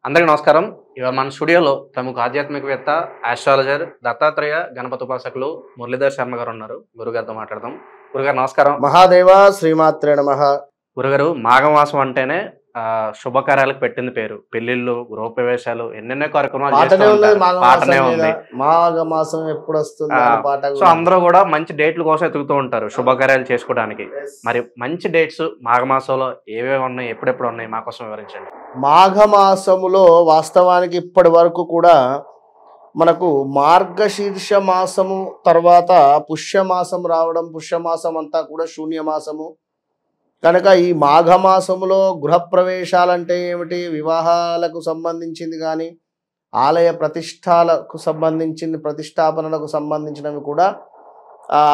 అందరికీ నమస్కారం. ఇవాళ మన స్టూడియోలో ప్రముఖ ఆధ్యాత్మికవేత్త, ఆస్ట్రాలజర్, దత్తాత్రేయ గణపతి ఉపాసకులు మురళీధర్ శర్మ గారు ఉన్నారు. గురుగారితో మాట్లాడదాం. గురుగారు నమస్కారం. మహాదేవ శ్రీమాత్రే నమః. గురుగారు, మాఘమాసం అంటేనే శుభకార్యాలకు పెట్టింది పేరు. పెళ్లిళ్ళు, గృహప్రవేశాలు, ఎన్నెన్నో కార్యక్రమాలు పాటనే చేస్తూ ఉన్నది ఉంటారు. పాటనే ఉంది. మాఘమాసం ఎప్పుడు వస్తుంది అనే పాట సో కూడా. అందరూ కూడా మంచి డేట్ల కోసం ఎతుకుతూ ఉంటారు శుభకార్యాలు చేసుకోవడానికి. మరి మంచి డేట్స్ మాఘమాసంలో ఏవేవి ఉన్నాయి, ఎప్పుడెప్పుడు ఉన్నాయి, మా కోసం వివరించండి. మాఘమాసములో వాస్తవానికి ఇప్పటి వరకు కూడా మనకు మార్గశీర్ష మాసము తర్వాత పుష్యమాసం రావడం, పుష్యమాసం అంతా కూడా శూన్యమాసము కనుక ఈ మాఘమాసములో గృహప్రవేశాలంటే ఏమిటి, వివాహాలకు సంబంధించింది కానీ ఆలయ ప్రతిష్టాలకు సంబంధించిన ప్రతిష్టాపనలకు సంబంధించినవి కూడా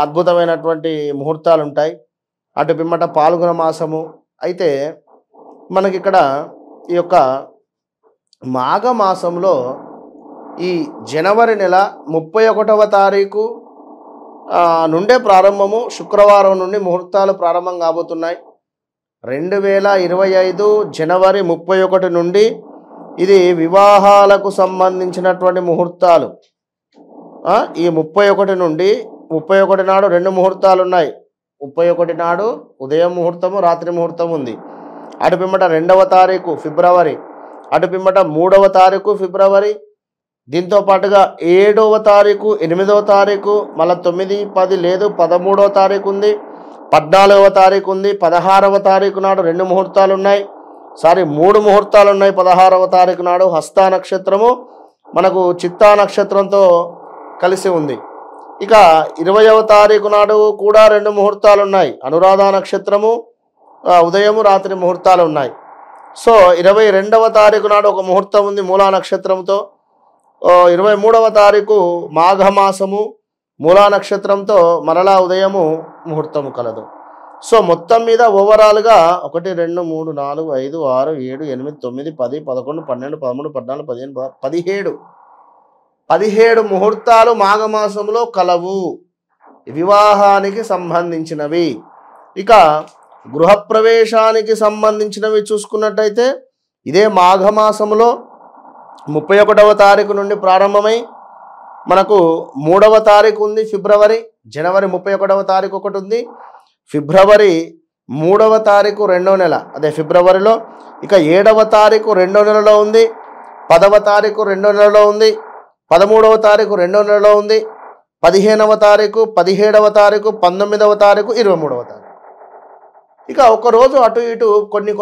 అద్భుతమైనటువంటి ముహూర్తాలు ఉంటాయి. అటు పిమ్మట పాల్గొన మాసము. అయితే మనకిక్కడ ఈ యొక్క మాఘమాసంలో ఈ జనవరి నెల 31వ తారీఖు నుండే ప్రారంభము, శుక్రవారం నుండి ముహూర్తాలు ప్రారంభం కాబోతున్నాయి. 2025 జనవరి 31 నుండి ఇది వివాహాలకు సంబంధించినటువంటి ముహూర్తాలు. ఈ 31 నుండి 31 నాడు 2 ముహూర్తాలు ఉన్నాయి. 31 నాడు ఉదయం ముహూర్తము, రాత్రి ముహూర్తం ఉంది. అటు పిమ్మట 2వ తారీఖు ఫిబ్రవరి, అటు పిమ్మట 3వ తారీఖు ఫిబ్రవరి, దీంతో పాటుగా 7వ తారీఖు, 8వ తారీఖు, మళ్ళీ 9, 10 లేదు, 13వ తారీఖు ఉంది, 14వ తారీఖు ఉంది, 16వ తారీఖు నాడు 2 ముహూర్తాలు ఉన్నాయి. 3 ముహూర్తాలు ఉన్నాయి. 16వ తారీఖు నాడు హస్త నక్షత్రము మనకు చిత్తా నక్షత్రంతో కలిసి ఉంది. ఇక 20వ తారీఖు నాడు కూడా 2 ముహూర్తాలు ఉన్నాయి. అనురాధ నక్షత్రము ఉదయము, రాత్రి ముహూర్తాలు ఉన్నాయి. సో 22వ తారీఖు నాడు ఒక ముహూర్తం ఉంది మూలా నక్షత్రంతో. 23వ తారీఖు మాఘమాసము మూలా నక్షత్రంతో మరలా ఉదయము ముహూర్తము కలదు. సో మొత్తం మీద ఓవరాల్గా 1, 2, 3, 4, 5, 6, 7, 8, 9, 10, 11, 12, 13, 14, 15, 17 ముహూర్తాలు మాఘమాసంలో కలవు, వివాహానికి సంబంధించినవి. ఇక గృహప్రవేశానికి సంబంధించినవి చూసుకున్నట్టయితే ఇదే మాఘమాసంలో 31వ తారీఖు నుండి ప్రారంభమై మనకు 3వ తారీఖు ఉంది ఫిబ్రవరి. జనవరి 31వ తారీఖు ఒకటి ఉంది, ఫిబ్రవరి 3వ తారీఖు 2వ నెల, అదే ఫిబ్రవరిలో. ఇక 7వ తారీఖు 2వ నెలలో ఉంది, 10వ తారీఖు 2వ నెలలో ఉంది, 13వ తారీఖు 2వ నెలలో ఉంది, 15వ తారీఖు, 17వ తారీఖు, 19వ తారీఖు, 23వ తారీఖు. ఇక ఒకరోజు అటు ఇటు కొన్ని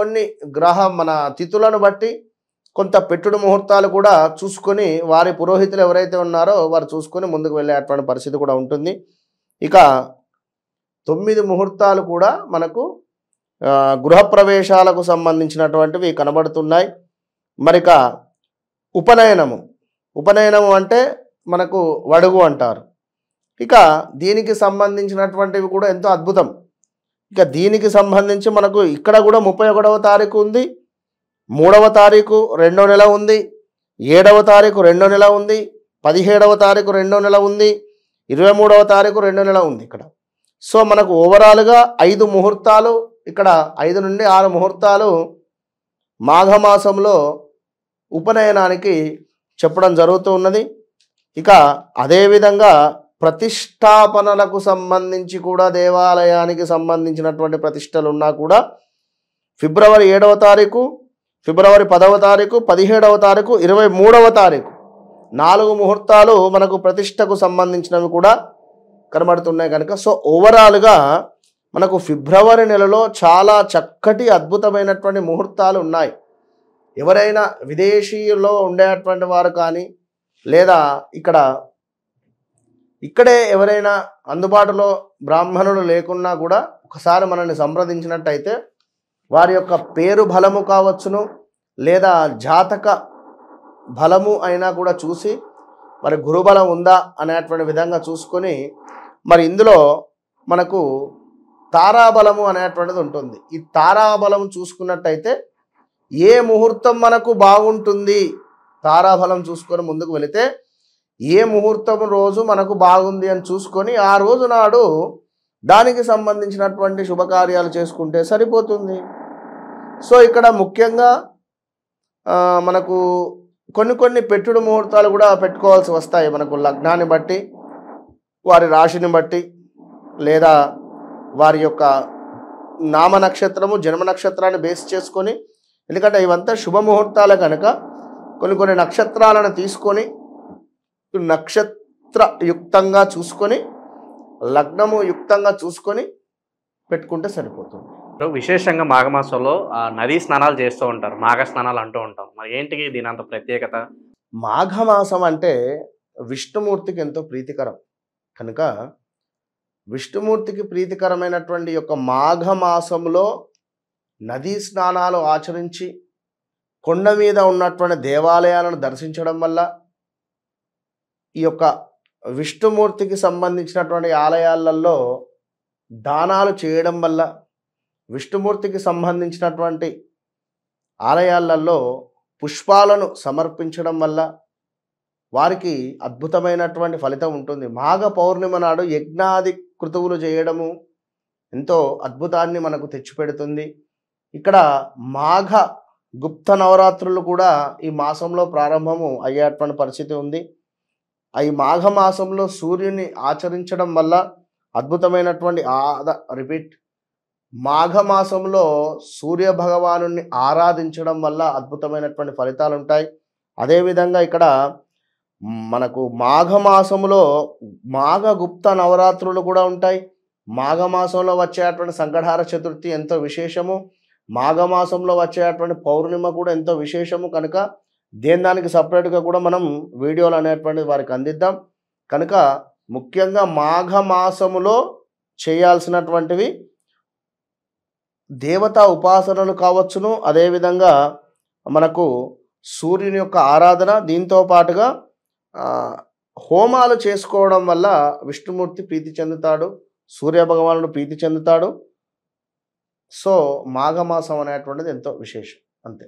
మన తిథులను బట్టి కొంత పెట్టుడు ముహూర్తాలు కూడా చూసుకొని వారి పురోహితులు ఎవరైతే ఉన్నారో వారు చూసుకొని ముందుకు వెళ్ళేటువంటి పరిస్థితి కూడా ఉంటుంది. ఇక 9 ముహూర్తాలు కూడా మనకు గృహప్రవేశాలకు సంబంధించినటువంటివి కనబడుతున్నాయి. మరిక ఉపనయనము అంటే మనకు వడుగు అంటారు. ఇక దీనికి సంబంధించినటువంటివి కూడా ఎంతో అద్భుతం. ఇక దీనికి సంబంధించి మనకు ఇక్కడ కూడా 31వ తారీఖు ఉంది, 3వ తారీఖు 2వ నెల ఉంది, 7వ తారీఖు 2వ నెల ఉంది, 17వ తారీఖు 2వ నెల ఉంది, 23వ తారీఖు 2వ నెల ఉంది ఇక్కడ. సో మనకు ఓవరాల్గా 5 ముహూర్తాలు, ఇక్కడ 5 నుండి 6 ముహూర్తాలు మాఘమాసంలో ఉపనయనానికి చెప్పడం జరుగుతూ ఉన్నది. ఇక అదేవిధంగా ప్రతిష్టాపనలకు సంబంధించి కూడా దేవాలయానికి సంబంధించినటువంటి ప్రతిష్టలు ఉన్నా కూడా ఫిబ్రవరి 7వ తారీఖు, ఫిబ్రవరి 10వ తారీఖు, 17వ తారీఖు, 23వ తారీఖు 4 ముహూర్తాలు మనకు ప్రతిష్టకు సంబంధించినవి కూడా కనబడుతున్నాయి కనుక సో ఓవరాల్గా మనకు ఫిబ్రవరి నెలలో చాలా చక్కటి అద్భుతమైనటువంటి ముహూర్తాలు ఉన్నాయి. ఎవరైనా విదేశీయుల్లో ఉండేటువంటి వారు కానీ లేదా ఇక్కడే ఎవరైనా అందుబాటులో బ్రాహ్మణులు లేకున్నా కూడా ఒకసారి మనల్ని సంప్రదించినట్టయితే వారి యొక్క పేరు బలము కావచ్చును లేదా జాతక బలము అయినా కూడా చూసి మరి గురుబలం ఉందా అనేటువంటి విధంగా చూసుకొని మరి ఇందులో మనకు తారాబలము అనేటువంటిది ఉంటుంది. ఈ తారాబలం చూసుకున్నట్టయితే ఏ ముహూర్తం మనకు బాగుంటుంది, తారాబలం చూసుకొని ముందుకు వెళితే ఏ ముహూర్తం రోజు మనకు బాగుంది అని చూసుకొని ఆ రోజు నాడు దానికి సంబంధించినటువంటి శుభకార్యాలు చేసుకుంటే సరిపోతుంది. సో ఇక్కడ ముఖ్యంగా మనకు కొన్ని పెట్టుడు ముహూర్తాలు కూడా పెట్టుకోవాల్సి వస్తాయి. మనకు లగ్నాన్ని బట్టి, వారి రాశిని బట్టి, లేదా వారి యొక్క నామ నక్షత్రము జన్మ నక్షత్రాన్ని బేస్ చేసుకొని, ఎందుకంటే ఇవంతా శుభముహూర్తాలు కనుక కొన్ని నక్షత్రాలను తీసుకొని నక్షత్ర యుక్తంగా చూసుకొని లగ్నము యుక్తంగా చూసుకొని పెట్టుకుంటే సరిపోతుంది. విశేషంగా మాఘమాసంలో నదీ స్నానాలు చేస్తూ ఉంటారు, మాఘ స్నానాలు అంటూ ఉంటాం. మరి ఏంటికి దీని అంత ప్రత్యేకత? మాఘమాసం అంటే విష్ణుమూర్తికి ఎంతో ప్రీతికరం కనుక విష్ణుమూర్తికి ప్రీతికరమైనటువంటి యొక్క మాఘమాసంలో నదీ స్నానాలు ఆచరించి కొండ మీద ఉన్నటువంటి దేవాలయాలను దర్శించడం వల్ల, ఈ యొక్క విష్ణుమూర్తికి సంబంధించినటువంటి ఆలయాలలో దానాలు చేయడం వల్ల, విష్ణుమూర్తికి సంబంధించినటువంటి ఆలయాలలో పుష్పాలను సమర్పించడం వల్ల వారికి అద్భుతమైనటువంటి ఫలితం ఉంటుంది. మాఘ పౌర్ణిమ నాడు యజ్ఞాది కృతువులు చేయడము ఎంతో అద్భుతాన్ని మనకు తెచ్చిపెడుతుంది. ఇక్కడ మాఘ గుప్త నవరాత్రులు కూడా ఈ మాసంలో ప్రారంభము అయ్యేటువంటి పరిస్థితి ఉంది. ఈ మాఘమాసంలో సూర్యుని ఆచరించడం వల్ల అద్భుతమైనటువంటి మాఘమాసంలో సూర్య భగవాను ఆరాధించడం వల్ల అద్భుతమైనటువంటి ఫలితాలు ఉంటాయి. అదేవిధంగా ఇక్కడ మనకు మాఘమాసంలో మాఘ గుప్త నవరాత్రులు కూడా ఉంటాయి. మాఘమాసంలో వచ్చేటువంటి సంకటహార చతుర్థి ఎంతో విశేషము, మాఘమాసంలో వచ్చేటువంటి పౌర్ణిమ కూడా ఎంతో విశేషము కనుక దానికి సపరేట్గా కూడా మనం వీడియోలు అనేటువంటిది వారికి అందిద్దాం. కనుక ముఖ్యంగా మాఘమాసములో చేయాల్సినటువంటివి దేవతా ఉపాసనలు కావచ్చును, అదేవిధంగా మనకు సూర్యుని యొక్క ఆరాధన, దీంతో పాటుగా హోమాలు చేసుకోవడం వల్ల విష్ణుమూర్తి ప్రీతి చెందుతాడు, సూర్య భగవానుడు ప్రీతి చెందుతాడు. సో మాఘమాసం అనేటువంటిది ఎంతో విశేషం అంతే.